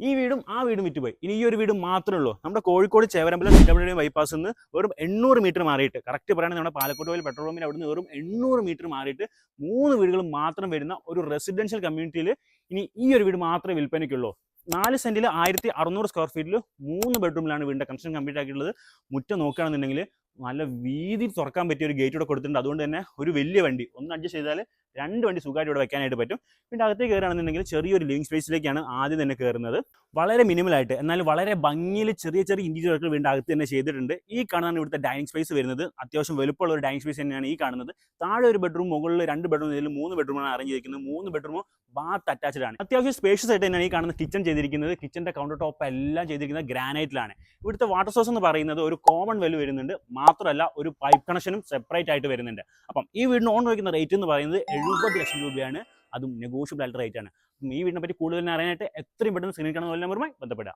ഈ വീടും ആ വീടും വിറ്റുപോയി. ഇനി ഈ ഒരു വീട് മാത്രമേ ഉള്ളൂ. നമ്മുടെ കോഴിക്കോട് ചേവരമ്പലം CWD ബൈപ്പാസിൽ നിന്ന് വെറും 800 മീറ്റർ മാറിയിട്ട്, കറക്റ്റ് പറയുകയാണെങ്കിൽ നമ്മുടെ പാലക്കോട് വയൽ പെട്രോൾ പമ്പിന് അവിടുന്ന് വെറും 800 മീറ്റർ മാറിയിട്ട് 3 വീടുകൾ മാത്രം വരുന്ന ഒരു റെസിഡൻഷ്യൽ കമ്മ്യൂണിറ്റിയിൽ ഇനി ഈ ഒരു വീട് മാത്രമേ വിൽപ്പനയ്ക്കുള്ളൂ. 4 സെന്റിൽ 1600 സ്ക്വയർ ഫീറ്റിൽ 3 ബെഡ്റൂമിലാണ് വീടിൻ്റെ കൺസ്ട്രക്ഷൻ കംപ്ലീറ്റ് ആക്കിയിട്ടുള്ളത്. മുറ്റം നോക്കുകയാണെന്നുണ്ടെങ്കിൽ നല്ല വീതി തുറക്കാൻ പറ്റിയ ഒരു ഗേറ്റ് ഇവിടെ കൊടുത്തിട്ടുണ്ട്. അതുകൊണ്ട് തന്നെ ഒരു വലിയ വണ്ടി ഒന്ന് അഡ്ജസ്റ്റ് ചെയ്താൽ 2 വണ്ടി സുഖമായിട്ട് ഇവിടെ വെക്കാനായിട്ട് പറ്റും. പിന്നെ അകത്തേക്ക് കയറുകയാണെന്നുണ്ടെങ്കിൽ ചെറിയൊരു ലിവിംഗ് സ്പേസിലേക്കാണ് ആദ്യം തന്നെ കയറുന്നത്. വളരെ മിനിമലായിട്ട് എന്നാൽ വളരെ ഭംഗിയിൽ ചെറിയ ഇന്റീരിയർ വർക്കുകൾ വീടിൻ്റെ അകത്ത് തന്നെ ചെയ്തിട്ടുണ്ട്. ഈ കാണുന്നതാണ് ഇവിടുത്തെ ഡൈനിങ് സ്പേസ് വരുന്നത്. അത്യാവശ്യം വലുപ്പമുള്ള ഒരു ഡൈനിങ് സ്പേസ് തന്നെയാണ് ഈ കാണുന്നത്. താഴെ ഒരു ബെഡ്റൂം, മുകളിൽ 2 ബെഡ്റൂം, ഇതിൽ 3 ബെഡ്റൂമാണ് അറേഞ്ച് ചെയ്തിരിക്കുന്നത്. 3 ബെഡ്റൂമും ബാത്ത് അറ്റാച്ച്ഡ് ആണ്. അത്യാവശ്യം സ്പേഷ്യസ് ആയിട്ട് തന്നെയാണ് ഈ കാണുന്ന കിച്ചൺ ചെയ്തിരിക്കുന്നത്. കിച്ചൻ്റെ കൗണ്ടർ ടോപ്പ് എല്ലാം ചെയ്തിരിക്കുന്നത് ഗ്രാനൈറ്റിലാണ്. ഇവിടുത്തെ വാട്ടർ സോഴ്സ് എന്ന് പറയുന്നത് ഒരു കോമൺ വെൽ വരുന്നുണ്ട്. മാത്രമല്ല ഒരു പൈപ്പ് കണക്ഷനും സെപ്പറേറ്റ് ആയിട്ട് വരുന്നുണ്ട്. അപ്പം ഈ വീടിന് ഓൺ വയ്ക്കുന്ന റേറ്റ് എന്ന് പറയുന്നത് 70 ലക്ഷം രൂപയാണ്. അതും നെഗോഷ്യബിൾ ആയിട്ട് റേറ്റ് ആണ്. ഈ വീടിനെ പറ്റി കൂടുതൽ അറിയാനായിട്ട് എത്രയും പെട്ടെന്ന് സ്ക്രീനിൽ കാണുന്ന നമ്പറുമായി ബന്ധപ്പെടുക.